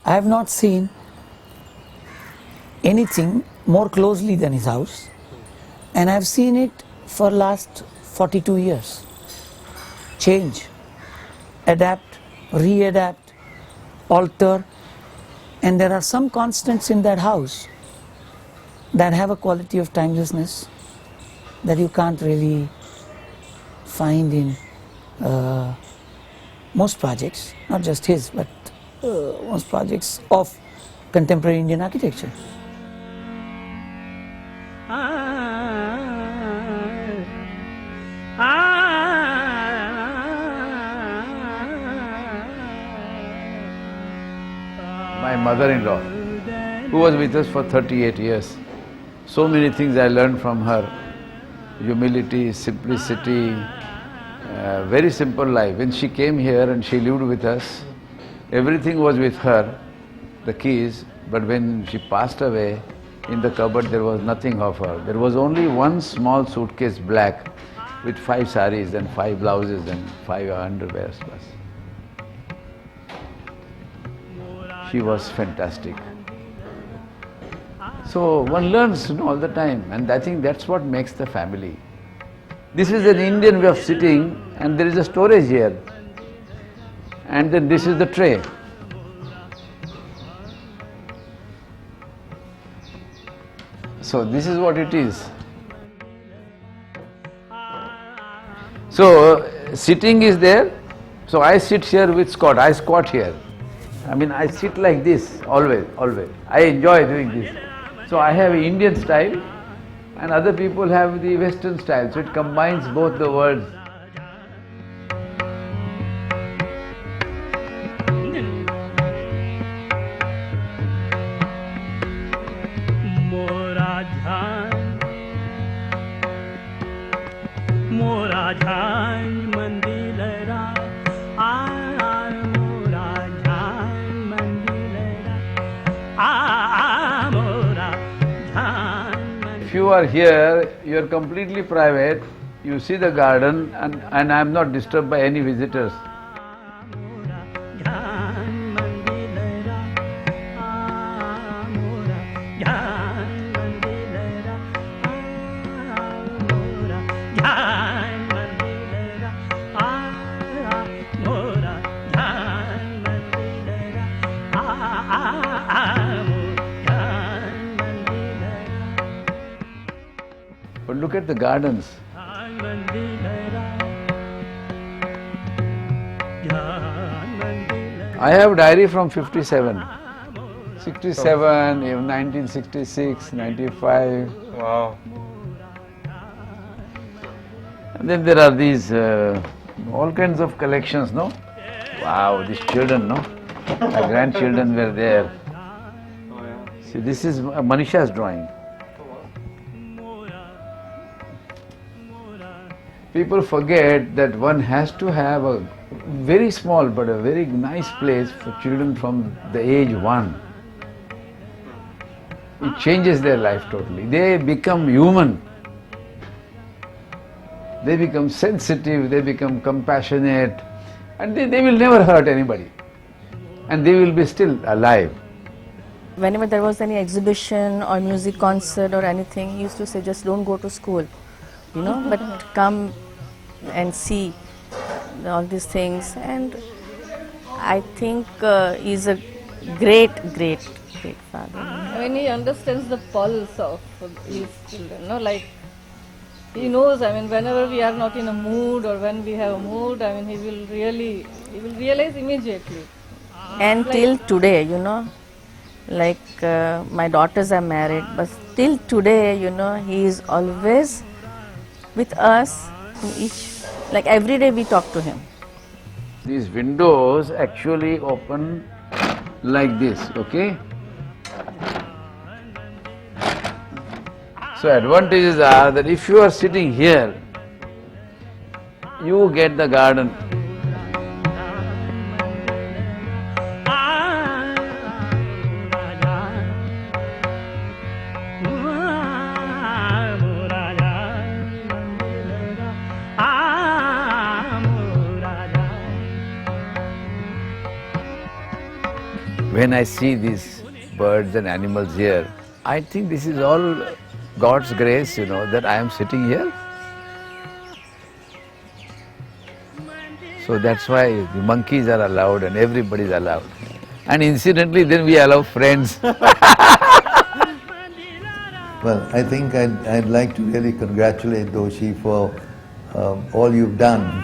I have not seen anything more closely than his house, and I have seen it for last 42 years. Change, adapt, readapt, alter, and there are some constants in that house that have a quality of timelessness that you can't really find in most projects, not just his, but most projects of contemporary Indian architecture. My mother-in-law, who was with us for 38 years. So many things I learned from her. Humility, simplicity, very simple life. When she came here and she lived with us, everything was with her, the keys, but when she passed away, in the cupboard there was nothing of her. There was only one small suitcase, black, with 5 saris and 5 blouses and 5 underwears. She was fantastic. So one learns, all the time, and I think that's what makes the family. This is an Indian way of sitting, and there is a storage here. And then this is the tray. So this is what it is. So sitting is there, so I sit here with Scott, I squat here. I sit like this, always. I enjoy doing this. So I have Indian style and other people have the Western style, so it combines both the worlds. If you are here, you are completely private, you see the garden and I am not disturbed by any visitors. But look at the gardens. I have a diary from 57, 67, 1966, 95. Wow. And then there are these all kinds of collections, no? Wow, these children, no? My grandchildren were there. Oh yeah. See, this is Manisha's drawing. People forget that one has to have a very small but a very nice place for children from the age 1. It changes their life totally. They become human. They become sensitive, they become compassionate, and they will never hurt anybody. And they will be still alive. Whenever there was any exhibition or music concert or anything, he used to say, just don't go to school, but come and see all these things. And I think he's a great father. He understands the pulse of his children, like he knows, whenever we are not in a mood or when we have a mood, he will realize immediately. And till today, my daughters are married, but till today, he is always with us. Every day we talk to him. These windows actually open like this, okay? So advantages are that if you are sitting here, you get the garden. when I see these birds and animals here, I think this is all God's grace, that I am sitting here. So that's why the monkeys are allowed and everybody is allowed. And incidentally, then we allow friends. Well, I think I'd like to really congratulate Doshi for all you've done.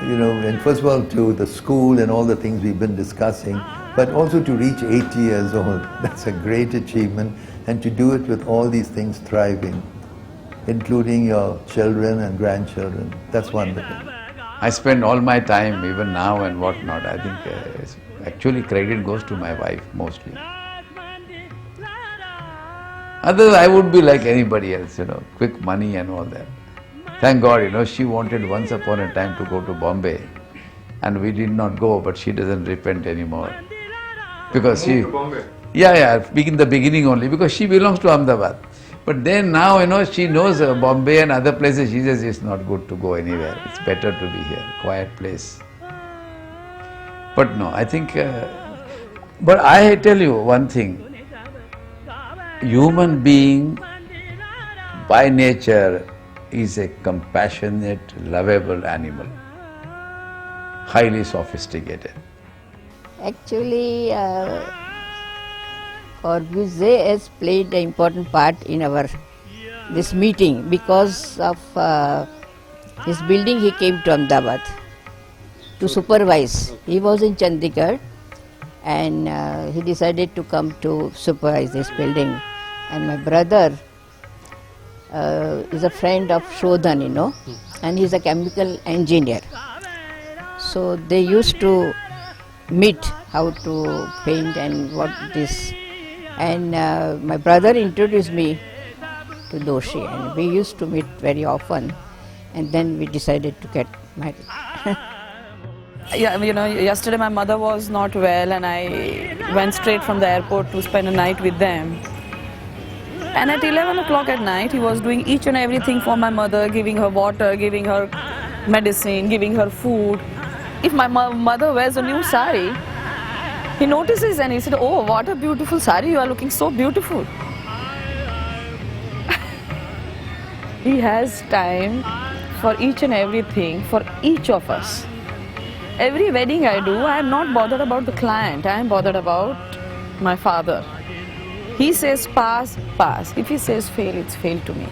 And first of all to the school and all the things we've been discussing, but also to reach 80 years old. That's a great achievement, and to do it with all these things thriving, including your children and grandchildren. That's wonderful. I spend all my time, even now and whatnot. I think actually credit goes to my wife mostly. Otherwise, I would be like anybody else, quick money and all that. Thank God, she wanted once upon a time to go to Bombay, and we did not go, but she doesn't repent anymore. Because she... Bombay? Yeah, in the beginning only, because she belongs to Ahmedabad. But then now, she knows Bombay and other places, she says it's not good to go anywhere. It's better to be here, quiet place. But no, I think... but I tell you one thing. Human being, by nature, is a compassionate, lovable animal. Highly sophisticated. Actually, Corbusier has played an important part in this meeting. Because of his building, he came to Ahmedabad to supervise. He was in Chandigarh, and he decided to come to supervise this building. And my brother is a friend of Shodhan, and he's a chemical engineer. So they used to meet how to paint and what this. And my brother introduced me to Doshi, and we used to meet very often, and then we decided to get married. Yeah, yesterday my mother was not well, and I went straight from the airport to spend a night with them. And at 11 o'clock at night, he was doing each and everything for my mother, giving her water, giving her medicine, giving her food. If my mother wears a new sari, he notices and he said, "Oh, what a beautiful sari, you are looking so beautiful." He has time for each and everything, for each of us. Every wedding I do, I am not bothered about the client, I am bothered about my father. He says pass, pass. If he says fail, it's fail to me.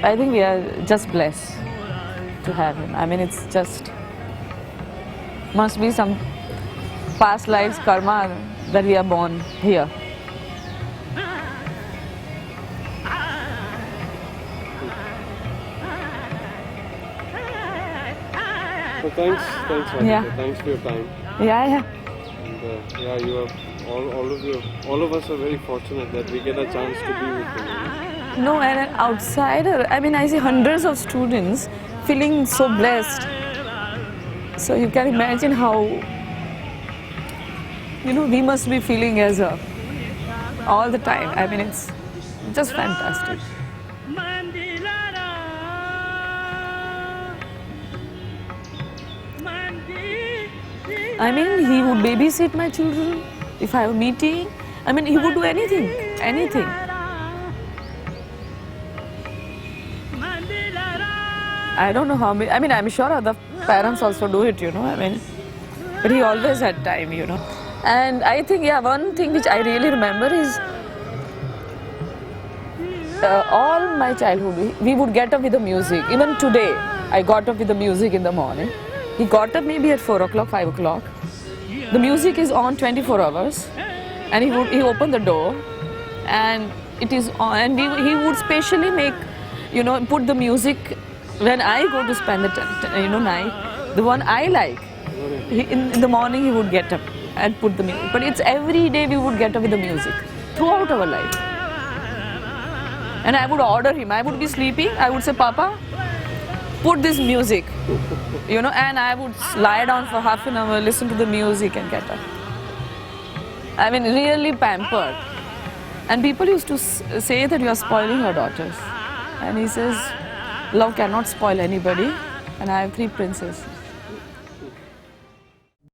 I think we are just blessed to have him. It's just, must be some past lives karma that we are born here. So thanks, Radhika. Yeah. Thanks for your time. Yeah. And you have all of us are very fortunate that we get a chance to be with you. No, and an outsider, I see hundreds of students feeling so blessed. So you can imagine how, we must be feeling as all the time. It's just fantastic. He would babysit my children if I have a meeting. He would do anything. I don't know how many, I'm sure other parents also do it, but he always had time, And I think, one thing which I really remember is all my childhood, we would get up with the music. Even today, I got up with the music in the morning. He got up maybe at 4 o'clock, 5 o'clock. The music is on 24 hours, and he opened the door, and it is on. And he would specially make, put the music when I go to spend the night, the one I like. In the morning he would get up and put the music. But it's every day we would get up with the music throughout our life. And I would order him. I would be sleeping. I would say, "Papa, put this music," and I would lie down for half an hour, listen to the music and get up. Really pampered. And people used to say that you are spoiling your daughters. And he says, "Love cannot spoil anybody, and I have 3 princes."